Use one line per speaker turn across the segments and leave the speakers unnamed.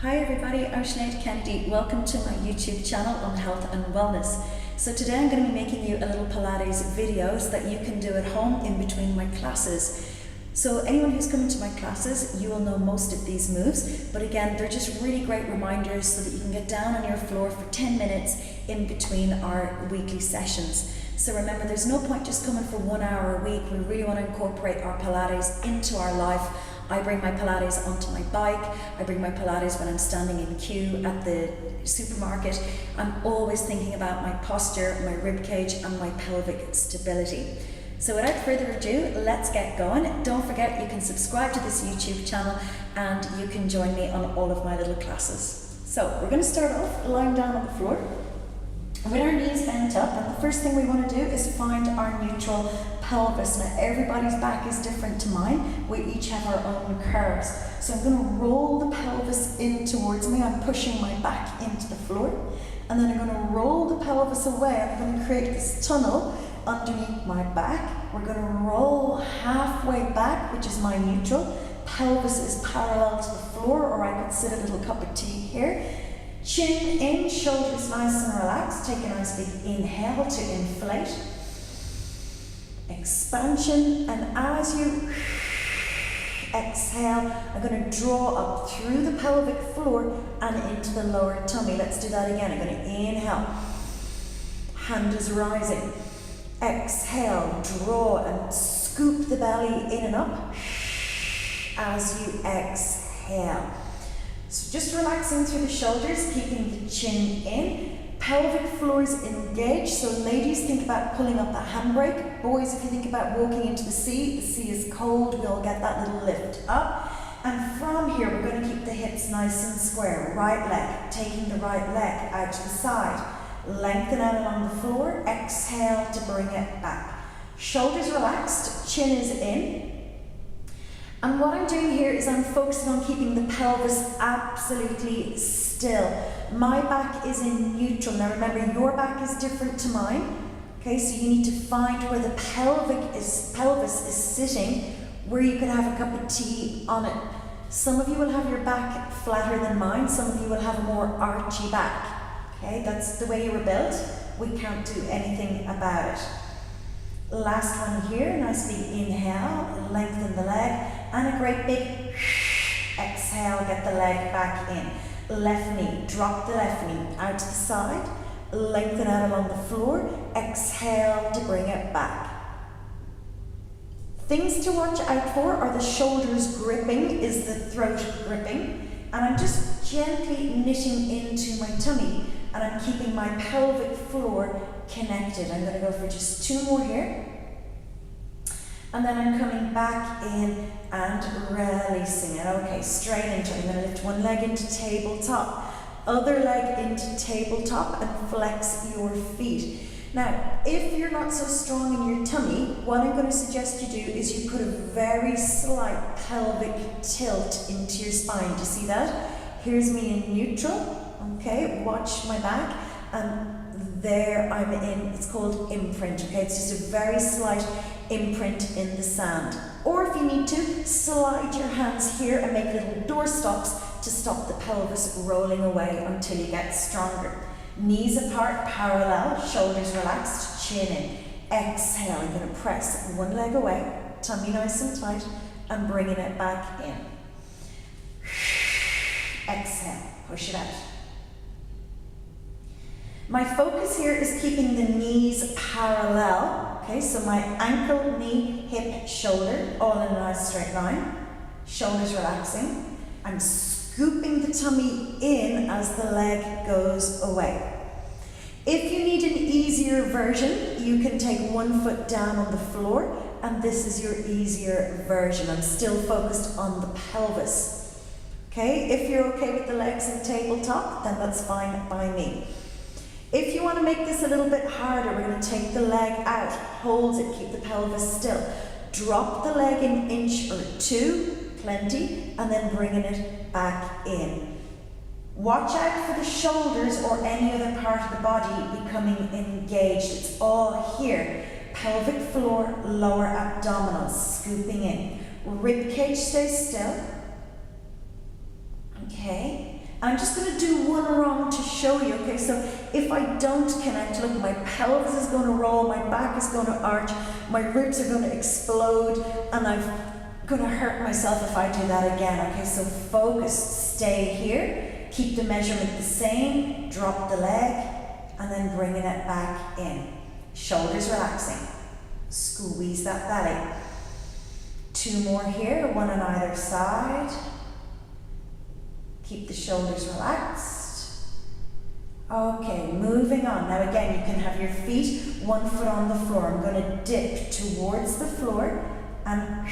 Hi everybody, I'm Sinead Kennedy. Welcome to my YouTube channel on health and wellness. So today I'm going to be making you a little Pilates videos that you can do at home in between my classes. So anyone who's coming to my classes, you will know most of these moves, but again, they're just really great reminders so that you can get down on your floor for 10 minutes in between our weekly sessions. So remember, there's no point just coming for 1 hour a week. We really want to incorporate our Pilates into our life. I bring my Pilates onto my bike. I bring my Pilates when I'm standing in queue at the supermarket. I'm always thinking about my posture, my rib cage, and my pelvic stability. So without further ado, let's get going. Don't forget you can subscribe to this YouTube channel and you can join me on all of my little classes. So we're going to start off lying down on the floor with our knees bent up, and the first thing we want to do is find our neutral pelvis. Now everybody's back is different to mine. We each have our own curves. So I'm going to roll the pelvis in towards me. I'm pushing my back into the floor, and then I'm going to roll the pelvis away. I'm going to create this tunnel underneath my back. We're going to roll halfway back, which is my neutral. Pelvis is parallel to the floor, or I could sit a little cup of tea here. Chin in, shoulders nice and relaxed. Take a nice big inhale to inflate. Expansion, and as you exhale, I'm going to draw up through the pelvic floor and into the lower tummy. Let's do that again. I'm going to inhale. Hand is rising. Exhale, draw and scoop the belly in and up as you exhale. So just relaxing through the shoulders, keeping the chin in. Pelvic floor is engaged, so ladies, think about pulling up that handbrake. Boys, if you think about walking into the sea is cold, we'll get that little lift up. And from here, we're going to keep the hips nice and square. Right leg, taking the right leg out to the side. Lengthen out along the floor, exhale to bring it back. Shoulders relaxed, chin is in. And what I'm doing here is I'm focusing on keeping the pelvis absolutely still. My back is in neutral. Now remember, your back is different to mine. Okay, so you need to find where the pelvis is sitting, where you can have a cup of tea on it. Some of you will have your back flatter than mine. Some of you will have a more archy back. Okay, that's the way you were built. We can't do anything about it. Last one here, nice big inhale, lengthen the leg, and a great big exhale, get the leg back in. Left knee, drop the left knee out to the side, lengthen out along the floor, exhale to bring it back. Things to watch out for are the shoulders gripping, is the throat gripping, and I'm just gently knitting into my tummy, and I'm keeping my pelvic floor connected. I'm going to go for just 2 more here. And then I'm coming back in and releasing it. Okay, straight into it. I'm going to lift one leg into tabletop, other leg into tabletop, and flex your feet. Now, if you're not so strong in your tummy, what I'm going to suggest you do is you put a very slight pelvic tilt into your spine. Do you see that? Here's me in neutral. Okay, watch my back, and there I'm in, it's called imprint, okay? It's just a very slight imprint in the sand. Or if you need to, slide your hands here and make little door stops to stop the pelvis rolling away until you get stronger. Knees apart, parallel, shoulders relaxed, chin in. Exhale, I'm going to press one leg away, tummy nice and tight, and bringing it back in. Exhale, push it out. My focus here is keeping the knees parallel. Okay, so my ankle, knee, hip, shoulder, all in a nice straight line. Shoulders relaxing. I'm scooping the tummy in as the leg goes away. If you need an easier version, you can take 1 foot down on the floor, and this is your easier version. I'm still focused on the pelvis. Okay, if you're okay with the legs and tabletop, then that's fine by me. If you want to make this a little bit harder, we're going to take the leg out, hold it, keep the pelvis still. Drop the leg an inch or 2, plenty, and then bringing it back in. Watch out for the shoulders or any other part of the body becoming engaged. It's all here. Pelvic floor, lower abdominals, scooping in. Rib cage stays still. Okay. I'm just going to do one wrong to show you, okay? So if I don't connect, look, my pelvis is going to roll, my back is going to arch, my ribs are going to explode, and I'm going to hurt myself if I do that again, okay? So focus, stay here, keep the measurement the same, drop the leg, and then bringing it back in. Shoulders relaxing, squeeze that belly. 2 more here, one on either side. Keep the shoulders relaxed. Okay, moving on. Now again, you can have your feet 1 foot on the floor. I'm going to dip towards the floor and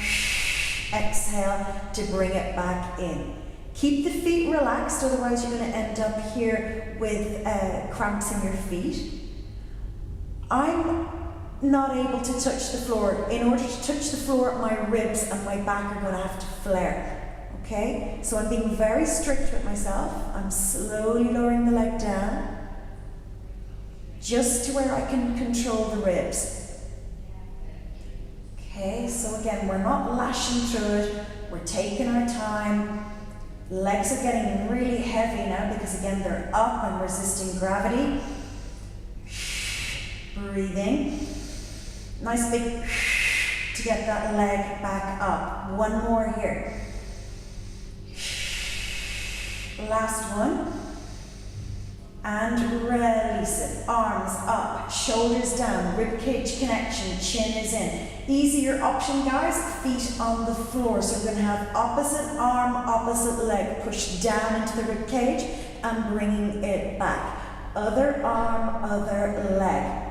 exhale to bring it back in. Keep the feet relaxed, otherwise you're going to end up here with cramps in your feet. I'm not able to touch the floor. In order to touch the floor, my ribs and my back are going to have to flare. Okay, so I'm being very strict with myself. I'm slowly lowering the leg down, just to where I can control the ribs. Okay, so again, we're not lashing through it. We're taking our time. Legs are getting really heavy now because again, they're up and resisting gravity. Breathing. Nice big to get that leg back up. 1 more here. Last one. And release it. Arms up, shoulders down, rib cage connection, chin is in. Easier option, guys, feet on the floor. So we're going to have opposite arm, opposite leg, push down into the rib cage and bringing it back. Other arm, other leg.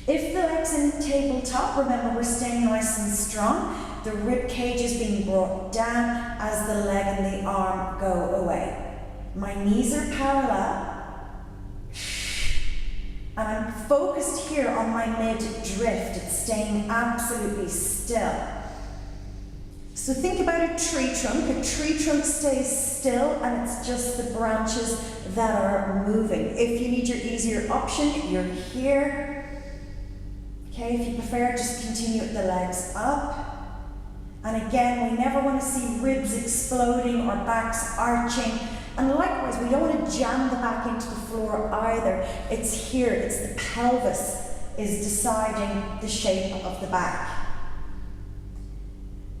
If the leg's in tabletop, remember we're staying nice and strong. The rib cage is being brought down as the leg and the arm go away. My knees are parallel. And I'm focused here on my mid-drift. It's staying absolutely still. So think about a tree trunk. A tree trunk stays still and it's just the branches that are moving. If you need your easier option, you're here. Okay, if you prefer, just continue with the legs up. And again, we never want to see ribs exploding or backs arching. And likewise, we don't want to jam the back into the floor either. It's here, it's the pelvis is deciding the shape of the back.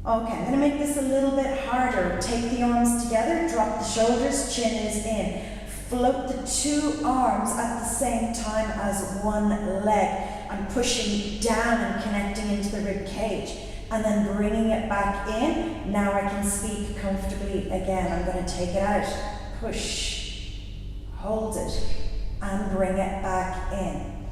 Okay, I'm going to make this a little bit harder. Take the arms together, drop the shoulders, chin is in. Float the 2 arms at the same time as 1 leg. I'm pushing down and connecting into the rib cage. And then bringing it back in. Now I can speak comfortably again. I'm going to take it out. Push. Hold it. And bring it back in.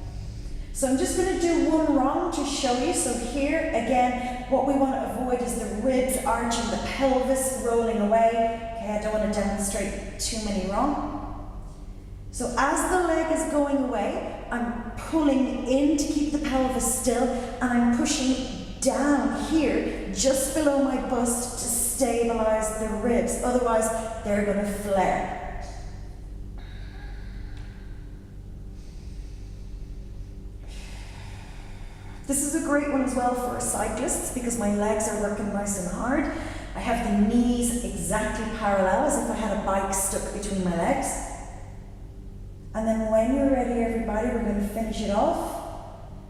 So I'm just going to do one wrong to show you. So here, again, what we want to avoid is the ribs arching, the pelvis rolling away. Okay, I don't want to demonstrate too many wrong. So as the leg is going away, I'm pulling in to keep the pelvis still, and I'm pushing down here, just below my bust to stabilize the ribs. Otherwise, they're going to flare. This is a great one as well for cyclists because my legs are working nice and hard. I have the knees exactly parallel as if I had a bike stuck between my legs. And then when you're ready, everybody, we're going to finish it off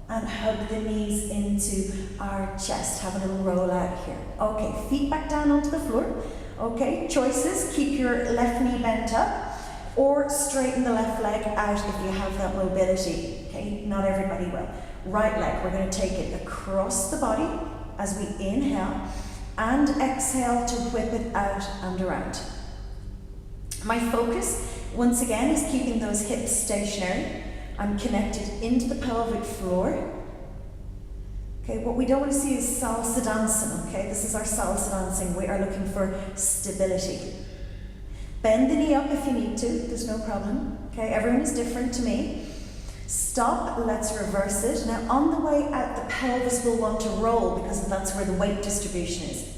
and hug the knees into our chest. Have a little roll out here. Okay, feet back down onto the floor. Okay, choices. Keep your left knee bent up or straighten the left leg out if you have that mobility. Okay, not everybody will. Right leg, we're going to take it across the body as we inhale and exhale to whip it out and around. My focus, once again, is keeping those hips stationary. I'm connected into the pelvic floor. Okay, what we don't want to see is salsa dancing, okay? This is our salsa dancing. We are looking for stability. Bend the knee up if you need to, there's no problem. Okay, everyone is different to me. Stop, let's reverse it. Now on the way out, the pelvis will want to roll because that's where the weight distribution is.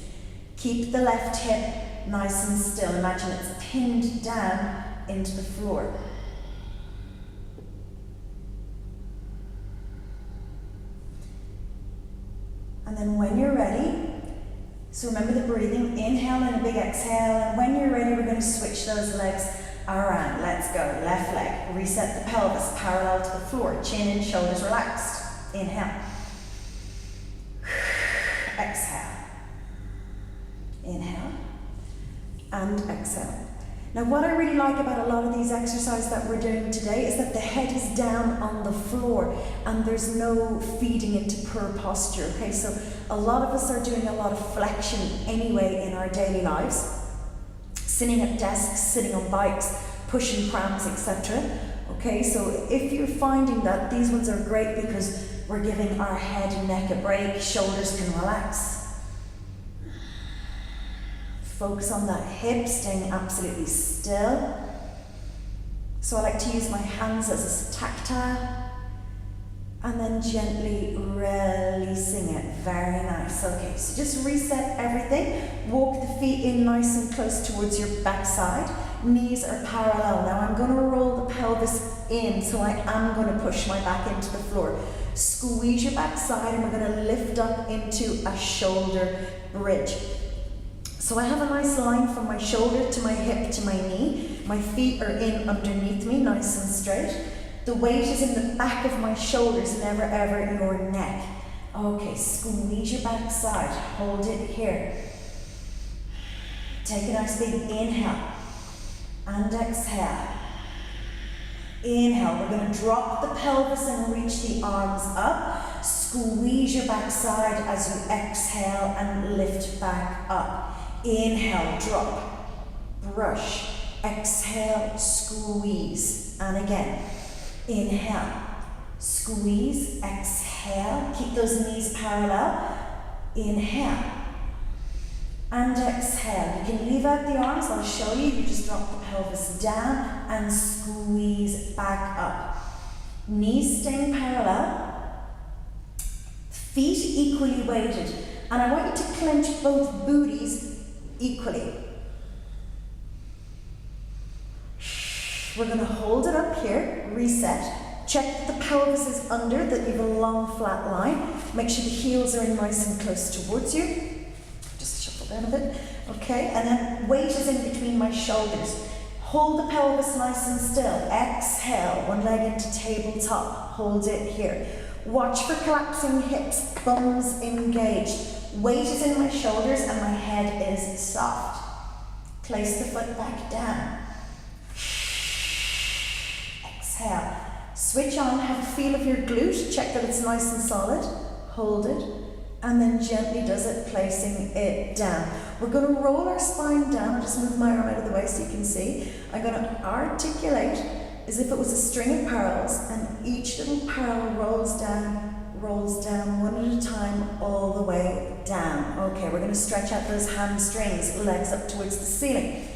Keep the left hip nice and still. Imagine it's pinned down into the floor. And then when you're ready, So remember the breathing, inhale and a big exhale, and when you're ready, we're going to switch those legs around. Let's go, left leg, reset the pelvis, parallel to the floor, chin in, shoulders relaxed. Inhale. Exhale. Inhale. And exhale. Now what I really like about a lot of these exercises that we're doing today is that the head is down on the floor and there's no feeding into poor posture, okay? So a lot of us are doing a lot of flexion anyway in our daily lives, sitting at desks, sitting on bikes, pushing prams, etc. Okay, so if you're finding that, these ones are great because we're giving our head and neck a break, shoulders can relax. Focus on that hip, staying absolutely still. So I like to use my hands as a tactile and then gently releasing it. Very nice. Okay, so just reset everything. Walk the feet in nice and close towards your backside. Knees are parallel. Now I'm going to roll the pelvis in, so I am going to push my back into the floor. Squeeze your backside and we're going to lift up into a shoulder bridge. So I have a nice line from my shoulder to my hip to my knee. My feet are in underneath me, nice and straight. The weight is in the back of my shoulders, never ever your neck. Okay, squeeze your backside, hold it here. Take a nice big inhale and exhale. Inhale, we're going to drop the pelvis and reach the arms up. Squeeze your backside as you exhale and lift back up. Inhale, drop, brush, exhale, squeeze, and again, inhale, squeeze, exhale, keep those knees parallel, inhale, and exhale. You can leave out the arms, I'll show you, you just drop the pelvis down and squeeze back up. Knees staying parallel, feet equally weighted, and I want you to clench both booties equally. We're going to hold it up here, reset, check that the pelvis is under, that you have a long flat line, make sure the heels are in nice and close towards you, just shuffle down a bit, okay, and then weight is in between my shoulders. Hold the pelvis nice and still, exhale, one leg into tabletop, hold it here. Watch for collapsing hips, bums engaged. Weight is in my shoulders and my head is soft. Place the foot back down. Exhale. Switch on, have a feel of your glute, check that it's nice and solid. Hold it, and then gently does it, placing it down. We're going to roll our spine down. I'll just move my arm out of the way so you can see. I'm going to articulate as if it was a string of parallels, and each little parallel rolls down one at a time, all the way down. Okay, we're going to stretch out those hamstrings, legs up towards the ceiling.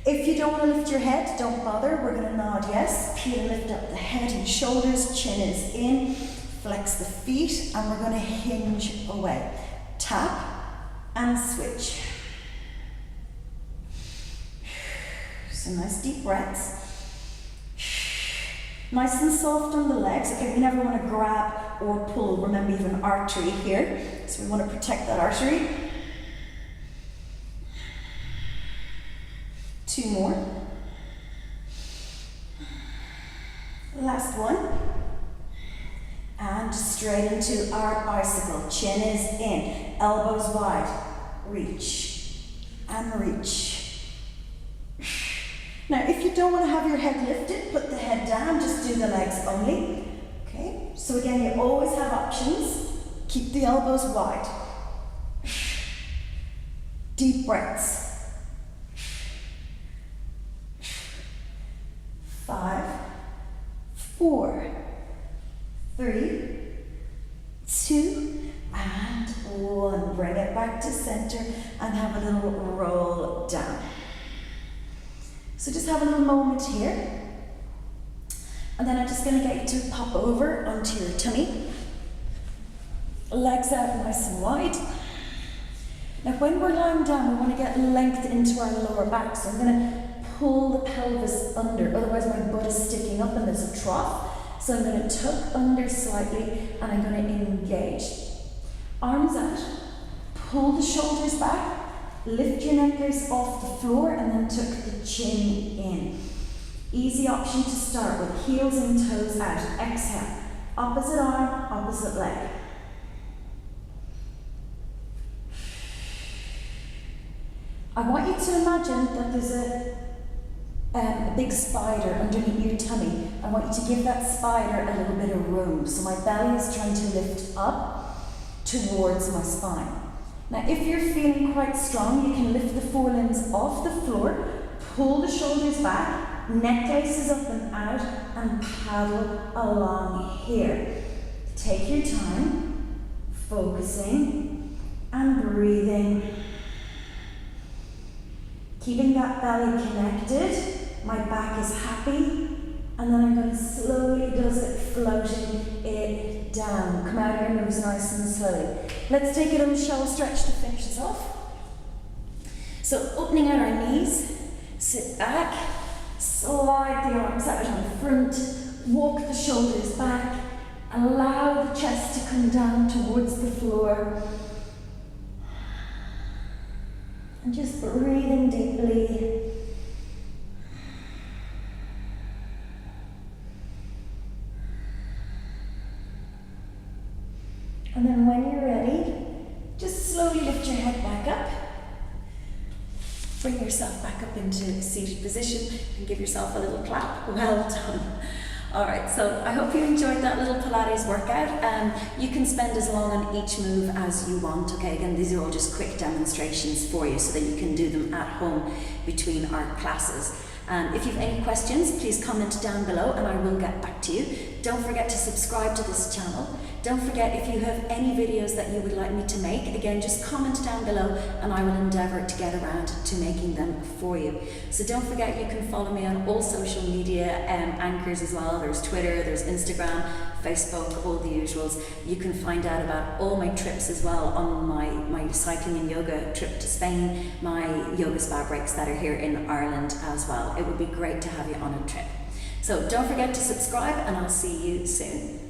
If you don't want to lift your head, don't bother. We're going to nod yes. Peel, lift up the head and shoulders, chin is in. Flex the feet, and we're going to hinge away. Tap and switch. Some nice deep breaths. Nice and soft on the legs. Okay, we never want to grab or pull. Remember, you have an artery here, so we want to protect that artery. 2 more. Last one. And straight into our bicycle. Chin is in, elbows wide. Reach and reach. Now, if you don't want to have your head lifted, put the head down, just do the legs only. Okay, so again, you always have options. Keep the elbows wide. Deep breaths. 5, 4, 3, 2, and 1. Bring it back to center and have a little roll down. So just have a little moment here. And then I'm just going to get you to pop over onto your tummy. Legs out nice and wide. Now when we're lying down, we want to get length into our lower back. So I'm going to pull the pelvis under, otherwise my butt is sticking up and there's a trough. So I'm going to tuck under slightly and I'm going to engage. Arms out, Pull the shoulders back, lift your neck off the floor, and then tuck the chin in. Easy option to start with, heels and toes out. Exhale, opposite arm, opposite leg. I want you to imagine that there's a big spider underneath your tummy. I want you to give that spider a little bit of room. So my belly is trying to lift up towards my spine. Now if you're feeling quite strong, you can lift the forelimbs off the floor, pull the shoulders back, neck laces up and out, and paddle along here. Take your time, focusing and breathing. Keeping that belly connected, my back is happy, and then I'm going to slowly floating it down. Come out of your moves nice and slowly. Let's take a little shoulder stretch to finish this off. So opening out our knees, sit back, slide the arms out on the front, walk the shoulders back, allow the chest to come down towards the floor. And just breathing deeply. And then when you're ready, just slowly lift your head back up. Bring yourself back up into a seated position and give yourself a little clap. Well done. Alright, so I hope you enjoyed that little Pilates workout. You can spend as long on each move as you want, okay? Again, these are all just quick demonstrations for you so that you can do them at home between our classes. If you have any questions, please comment down below and I will get back to you. Don't forget to subscribe to this channel. Don't forget, if you have any videos that you would like me to make, again, just comment down below and I will endeavour to get around to making them for you. So don't forget, you can follow me on all social media anchors as well. There's Twitter, there's Instagram, Facebook, all the usuals. You can find out about all my trips as well on my cycling and yoga trip to Spain, my yoga spa breaks that are here in Ireland as well. It would be great to have you on a trip. So don't forget to subscribe and I'll see you soon.